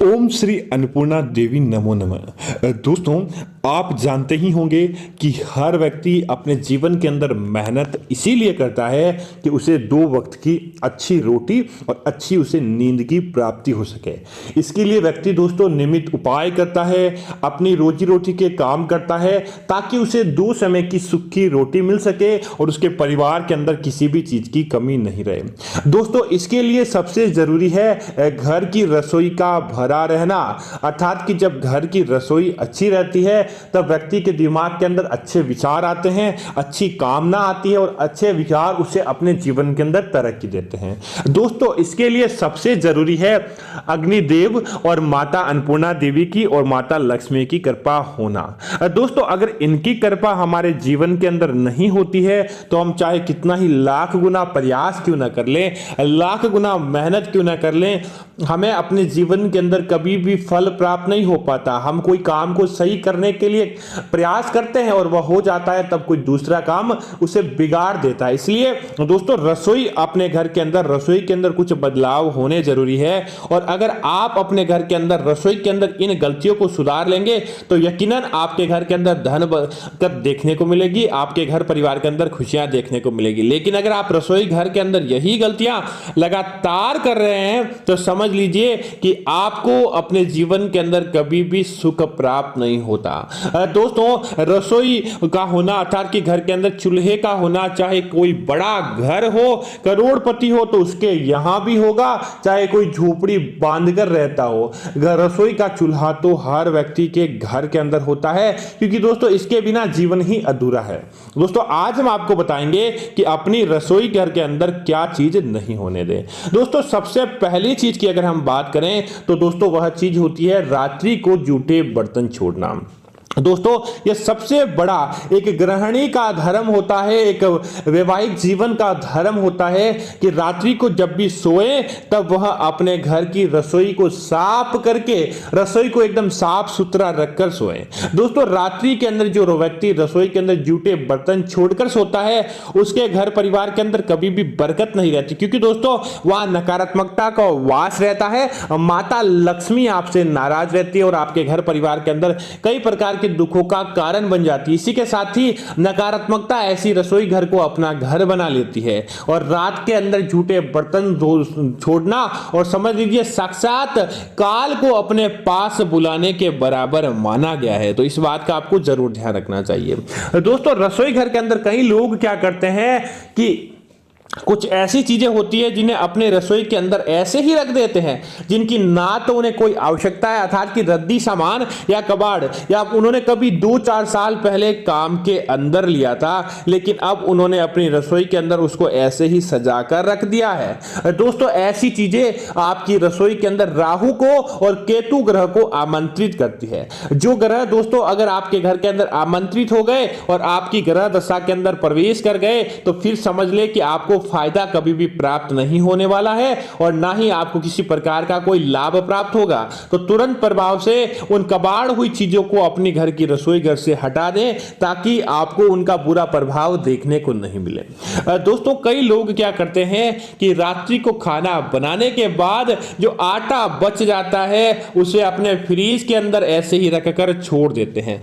ओम श्री अन्नपूर्णा देवी नमो नमः। दोस्तों, आप जानते ही होंगे कि हर व्यक्ति अपने जीवन के अंदर मेहनत इसीलिए करता है कि उसे 2 वक्त की अच्छी रोटी और अच्छी उसे नींद की प्राप्ति हो सके। इसके लिए व्यक्ति दोस्तों नियमित उपाय करता है, अपनी रोजी रोटी के काम करता है ताकि उसे 2 समय की सुख की रोटी मिल सके और उसके परिवार के अंदर किसी भी चीज की कमी नहीं रहे। दोस्तों, इसके लिए सबसे जरूरी है घर की रसोई का भरा रहना, अर्थात कि जब घर की रसोई अच्छी रहती है तब व्यक्ति के दिमाग के अंदर अच्छे विचार आते हैं, अच्छी कामना आती है और अच्छे विचार उसे अपने जीवन के अंदर तरक्की देते हैं। दोस्तों, इसके लिए सबसे जरूरी है अग्निदेव और माता अन्नपूर्णा देवी की और माता लक्ष्मी की कृपा होना। दोस्तों, अगर इनकी कृपा हमारे जीवन के अंदर नहीं होती है तो हम चाहे कितना ही लाख गुना प्रयास क्यों ना कर लें, लाख गुना मेहनत क्यों ना कर लें, हमें अपने जीवन के अंदर कभी भी फल प्राप्त नहीं हो पाता। हम कोई काम को सही करने के लिए प्रयास करते हैं और वह हो जाता है, तब कोई दूसरा काम उसे बिगाड़ देता है। इसलिए दोस्तों, रसोई अपने घर के अंदर रसोई के अंदर कुछ बदलाव होने जरूरी है। और अगर आप अपने घर के अंदर रसोई के अंदर इन गलतियों को सुधार लेंगे तो यकीनन आपके घर के अंदर धन बरकत देखने को मिलेगी, आपके घर परिवार के अंदर खुशियां देखने को मिलेगी। लेकिन अगर आप रसोई घर के अंदर यही गलतियां लगातार कर रहे हैं तो समझ लीजिए कि आपको अपने जीवन के अंदर कभी भी सुख प्राप्त नहीं होता। दोस्तों, रसोई का होना अर्थात कि घर के अंदर चूल्हे का होना, चाहे कोई बड़ा घर हो, करोड़पति हो तो उसके यहां भी होगा, चाहे कोई झोपड़ी बांधकर रहता हो, रसोई का चूल्हा तो हर व्यक्ति के घर के अंदर होता है, क्योंकि दोस्तों इसके बिना जीवन ही अधूरा है। दोस्तों, आज हम आपको बताएंगे कि अपनी रसोई घर के अंदर क्या चीज नहीं होने दें। दोस्तों, सबसे पहली चीज की अगर हम बात करें तो दोस्तों वह चीज होती है रात्रि को जूठे बर्तन छोड़ना। दोस्तों, यह सबसे बड़ा एक गृहिणी का धर्म होता है, एक वैवाहिक जीवन का धर्म होता है कि रात्रि को जब भी सोए तब वह अपने घर की रसोई को साफ करके, रसोई को एकदम साफ सुथरा रखकर सोए। दोस्तों, रात्रि के अंदर जो व्यक्ति रसोई के अंदर जूठे बर्तन छोड़कर सोता है उसके घर परिवार के अंदर कभी भी बरकत नहीं रहती, क्योंकि दोस्तों वह नकारात्मकता का वास रहता है। माता लक्ष्मी आपसे नाराज रहती है और आपके घर परिवार के अंदर कई प्रकार के दुखों का कारण बन जाती है। इसी के साथ ही नकारात्मकता ऐसी रसोई घर को अपना घर बना लेती है। और रात के अंदर झूठे बर्तन छोड़ना और समझ लीजिए साक्षात काल को अपने पास बुलाने के बराबर माना गया है। तो इस बात का आपको जरूर ध्यान रखना चाहिए। दोस्तों, रसोई घर के अंदर कई लोग क्या करते हैं कि कुछ ऐसी चीजें होती है जिन्हें अपने रसोई के अंदर ऐसे ही रख देते हैं जिनकी ना तो उन्हें कोई आवश्यकता है, अर्थात कि रद्दी सामान या कबाड़, या उन्होंने कभी 2-4 साल पहले काम के अंदर लिया था लेकिन अब उन्होंने अपनी रसोई के अंदर उसको ऐसे ही सजा कर रख दिया है। दोस्तों, ऐसी चीजें आपकी रसोई के अंदर राहु को और केतु ग्रह को आमंत्रित करती है। जो ग्रह दोस्तों अगर आपके घर के अंदर आमंत्रित हो गए और आपकी ग्रह दशा के अंदर प्रवेश कर गए तो फिर समझ ले कि आपको फायदा कभी भी प्राप्त नहीं होने वाला है और ना ही आपको किसी प्रकार का कोई लाभ प्राप्त होगा। तो तुरंत प्रभाव से उन कबाड़ हुई चीजों को अपनी घर की रसोई घर से हटा दें ताकि आपको उनका बुरा प्रभाव देखने को नहीं मिले। दोस्तों, कई लोग क्या करते हैं कि रात्रि को खाना बनाने के बाद जो आटा बच जाता है उसे अपने फ्रीज के अंदर ऐसे ही रखकर छोड़ देते हैं,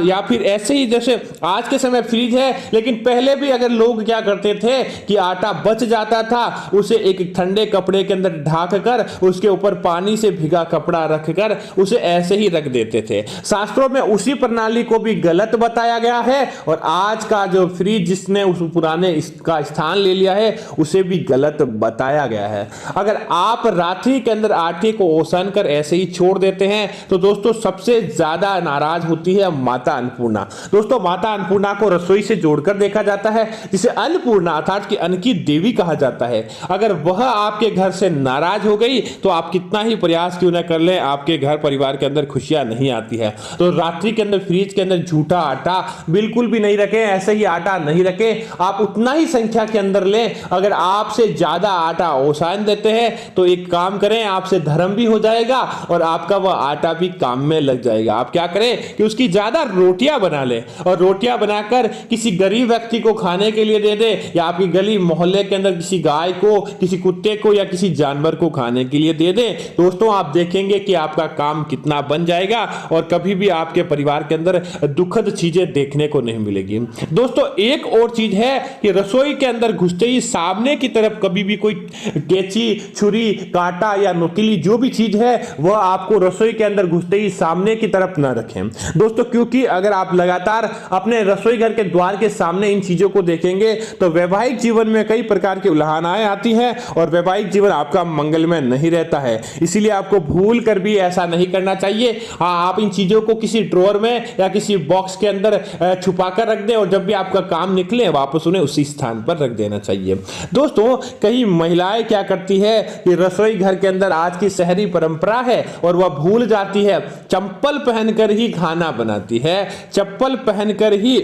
या फिर ऐसे ही जैसे आज के समय फ्रीज है लेकिन पहले भी अगर लोग क्या करते थे कि आटा बच जाता था उसे एक ठंडे कपड़े के अंदर ढक कर उसके ऊपर पानी से भिगा कपड़ा रखकर उसे ऐसे ही रख देते थे। शास्त्रों में उसी प्रणाली को भी गलत बताया गया है और आज का जो फ्रिज जिसने उस पुराने इसका स्थान ले लिया है उसे भी गलत बताया गया है। अगर आप रात्रि के अंदर आटे को ओसान कर ऐसे ही छोड़ देते हैं तो दोस्तों सबसे ज्यादा नाराज होती है माता अन्नपूर्णा। दोस्तों, माता अन्नपूर्णा को रसोई से जोड़कर देखा जाता है, जिसे अन्नपूर्णा अर्थात कि अन्न की देवी कहा जाता है। अगर वह आपके घर से नाराज हो गई तो आप कितना ही प्रयास क्यों ना कर लें, आपके घर परिवार के अंदर खुशियां नहीं आती है। तो रात्रि के अंदर फ्रिज के अंदर झूठा आटा बिल्कुल भी नहीं रखें, ऐसे ही आटा नहीं रखें। आप उतना ही संख्या के अंदर लें। अगर आपसे ज्यादा आटा ओसान देते हैं तो एक काम करें, आपसे धर्म भी हो जाएगा और आपका वह आटा भी काम में लग जाएगा। आप क्या करें कि उसकी ज्यादा रोटियां बना लें और रोटियां बनाकर किसी गरीब व्यक्ति को खाने के लिए दे दे, या आपकी गली मोहल्ले के अंदर किसी गाय को, किसी कुत्ते को या किसी जानवर को खाने के लिए दे दें, दोस्तों आप देखेंगे कि आपका काम कितना बन जाएगा और कभी भी आपके परिवार के अंदर दुखद चीजें देखने को नहीं मिलेगी। दोस्तों एक और चीज है कि रसोई के अंदर घुसते ही सामने की तरफ कभी भी कोई कैंची, छुरी, कांटा या नुकीली जो भी चीज है वह आपको रसोई के अंदर घुसते ही सामने की तरफ ना रखें दोस्तों, क्योंकि अगर आप लगातार अपने रसोई घर के द्वार के सामने इन चीजों को देखेंगे तो वैवाहिक जीवन में कई प्रकार की उल्हानाएं आती हैं और वैवाहिक जीवन आपका मंगलमय नहीं रहता है। इसीलिए आपको भूल कर भी ऐसा नहीं करना चाहिए। हाँ, आप इन चीजों को किसी ड्रॉअर में या किसी बॉक्स के अंदर छुपा कर रख दें और जब भी आपका काम निकले वापस उन्हें उसी स्थान पर रख देना चाहिए। दोस्तों कई महिलाएं क्या करती है कि रसोई घर के अंदर आज की शहरी परंपरा है और वह भूल जाती है, चप्पल पहनकर ही खाना बनाती है, चप्पल पहनकर ही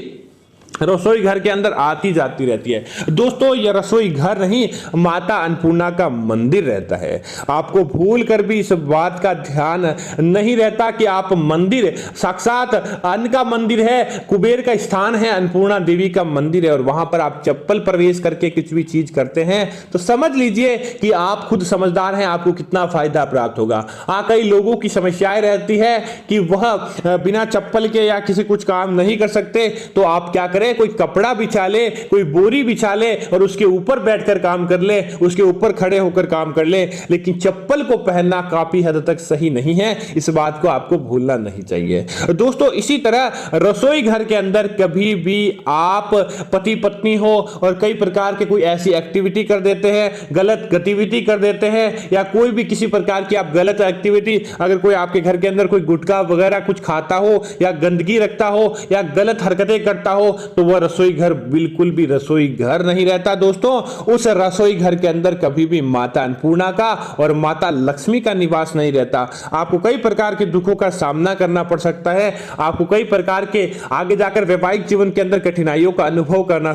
रसोई घर के अंदर आती जाती रहती है। दोस्तों ये रसोई घर नहीं, माता अन्नपूर्णा का मंदिर रहता है। आपको भूल कर भी इस बात का ध्यान नहीं रहता कि आप मंदिर, साक्षात अन्न का मंदिर है, कुबेर का स्थान है, अन्नपूर्णा देवी का मंदिर है और वहां पर आप चप्पल प्रवेश करके कुछ भी चीज करते हैं तो समझ लीजिए कि आप खुद समझदार हैं, आपको कितना फायदा प्राप्त होगा। कई लोगों की समस्याएं रहती है कि वह बिना चप्पल के या किसी कुछ काम नहीं कर सकते, तो आप क्या करें, कोई कपड़ा बिछा ले, कोई बोरी बिछा ले और उसके ऊपर बैठकर काम कर ले, उसके ऊपर खड़े होकर काम कर ले, लेकिन चप्पल को पहनना काफी हद तक सही नहीं है। इस बात को आपको भूलना नहीं चाहिए। दोस्तों इसी तरह रसोई घर के अंदर कभी भी आप पति पत्नी हो और कई प्रकार के कोई ऐसी एक्टिविटी कर देते हैं, गलत गतिविधि कर देते हैं या कोई भी किसी प्रकार की आप गलत एक्टिविटी, अगर कोई आपके घर के अंदर कोई गुटखा वगैरह कुछ खाता हो या गंदगी रखता हो या गलत हरकतें करता हो तो वह रसोई घर बिल्कुल भी रसोई घर नहीं रहता। दोस्तों उस रसोई घर के अंदर कभी भी माता अन्नपूर्णा का और माता लक्ष्मी का निवास नहीं रहता। आपको कई प्रकार के दुखों का सामना करना पड़ सकता है, आपको कई प्रकार के आगे जाकर वैवाहिक जीवन के अंदर कठिनाइयों का अनुभव करना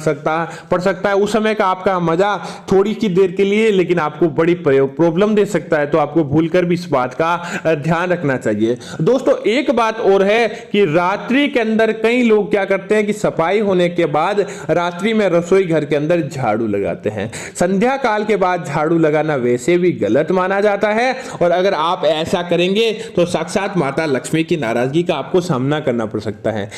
पड़ सकता है। उस समय का आपका मजा थोड़ी की देर के लिए लेकिन आपको बड़ी प्रॉब्लम दे सकता है, तो आपको भूलकर भी इस बात का ध्यान रखना चाहिए। दोस्तों एक बात और है कि रात्रि के अंदर कई लोग क्या करते हैं कि सफाई होने के बाद रात्रि में रसोई घर के अंदर झाड़ू लगाते हैं। संध्या काल के बाद झाड़ू लगाना वैसे भी गलत माना जाता है और अगर आप ऐसा करेंगे तो साक्षात माता लक्ष्मी की नाराजगी का आपको सामना करना पड़ सकता है।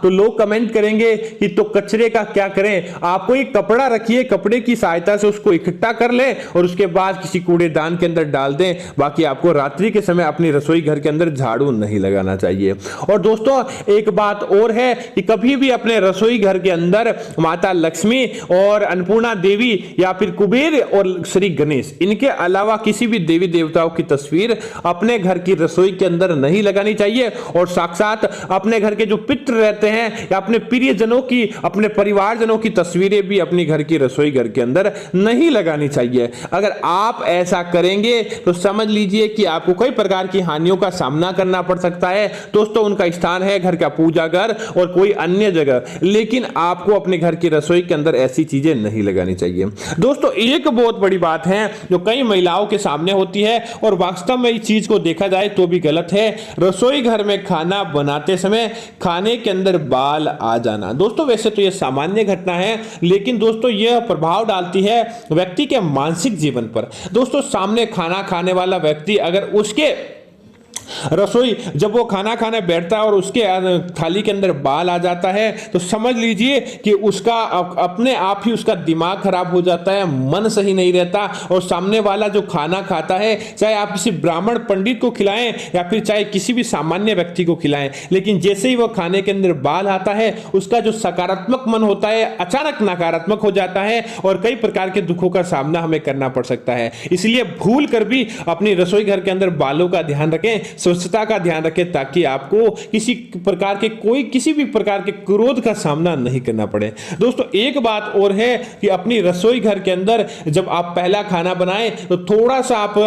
तो लोग कमेंट करेंगे कि तो कचरे का क्या करें, आपको एक कपड़ा रखिए, कपड़े की सहायता से उसको इकट्ठा कर ले और उसके बाद किसी कूड़ेदान के अंदर डाल दें। बाकी आपको रात्रि के समय अपनी रसोई घर के अंदर झाड़ू नहीं लगाना चाहिए। और दोस्तों एक बात और है कि कभी भी अपने रसोई घर के अंदर माता लक्ष्मी और अन्नपूर्णा देवी या फिर कुबेर और श्री गणेश, इनके अलावा किसी भी देवी देवताओं की तस्वीर अपने घर की रसोई के अंदर नहीं लगानी चाहिए। और साक्षात अपने घर के जो पितृ रहते हैं या अपने प्रियजनों की, अपने परिवारजनों की तस्वीरें भी अपनी घर की रसोई घर के अंदर नहीं लगानी चाहिए। अगर आप ऐसा करेंगे तो समझ लीजिए कि आपको कई प्रकार की हानियों का सामना करना पड़ सकता है। दोस्तों उनका स्थान है घर का पूजा घर और कोई अन्य जगह, लेकिन आपको अपने घर की रसोई के अंदर ऐसी चीजें नहीं लगानी चाहिए। दोस्तों एक बहुत बड़ी बात है जो कई महिलाओं के सामने होती है और वास्तव में इस चीज को देखा जाए तो भी गलत है, रसोई घर में खाना बनाते समय खाने के अंदर बाल आ जाना। दोस्तों वैसे तो यह सामान्य घटना है, लेकिन दोस्तों यह प्रभाव डालती है व्यक्ति के मानसिक जीवन पर। दोस्तों सामने खाना खाने वाला व्यक्ति अगर उसके रसोई जब वो खाना खाने बैठता है और उसके थाली के अंदर बाल आ जाता है तो समझ लीजिए कि उसका अपने आप ही उसका दिमाग खराब हो जाता है, मन सही नहीं रहता और सामने वाला जो खाना खाता है, चाहे आप किसी ब्राह्मण पंडित को खिलाएं या फिर चाहे किसी भी सामान्य व्यक्ति को खिलाएं, लेकिन जैसे ही वो खाने के अंदर बाल आता है उसका जो सकारात्मक मन होता है अचानक नकारात्मक हो जाता है और कई प्रकार के दुखों का सामना हमें करना पड़ सकता है। इसलिए भूल कर भी अपनी रसोई घर के अंदर बालों का ध्यान रखें, स्वच्छता का ध्यान रखें ताकि आपको किसी भी प्रकार के क्रोध का सामना नहीं करना पड़े। दोस्तों एक बात और है कि अपनी रसोई घर के अंदर जब आप पहला खाना बनाएं तो थोड़ा सा आप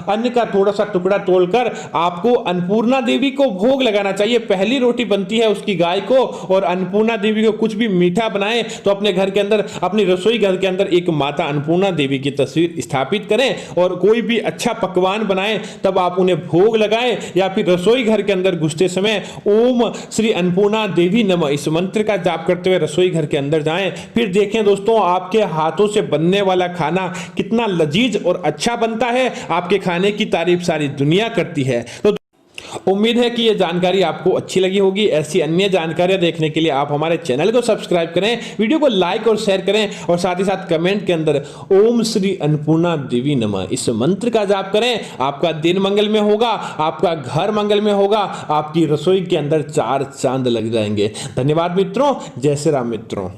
अन्न का थोड़ा सा टुकड़ा तोड़कर आपको अन्नपूर्णा देवी को भोग लगाना चाहिए। पहली रोटी बनती है उसकी गाय को और अन्नपूर्णा देवी को कुछ भी मीठा बनाएं तो अपने घर के अंदर, अपनी रसोई घर के अंदर एक माता अन्नपूर्णा देवी की तस्वीर स्थापित करें और कोई भी अच्छा पकवान बनाएं तब आप उन्हें भोग लगाएं या फिर रसोई घर के अंदर घुसते समय ओम श्री अन्नपूर्णा देवी नमः इस मंत्र का जाप करते हुए रसोई घर के अंदर जाएं। फिर देखें दोस्तों, आपके हाथों से बनने वाला खाना कितना लजीज और अच्छा बनता है। आपके खाने की तारीफ सारी दुनिया करती है। तो उम्मीद है कि यह जानकारी आपको अच्छी लगी होगी। ऐसी अन्य जानकारियां देखने के लिए आप हमारे चैनल को सब्सक्राइब करें, वीडियो को लाइक और शेयर करें और साथ ही साथ कमेंट के अंदर ओम श्री अन्नपूर्णा देवी नमः इस मंत्र का जाप करें। आपका दिन मंगल में होगा, आपका घर मंगल में होगा, आपकी रसोई के अंदर चार चांद लग जाएंगे। धन्यवाद मित्रों। जय श्री राम मित्रों।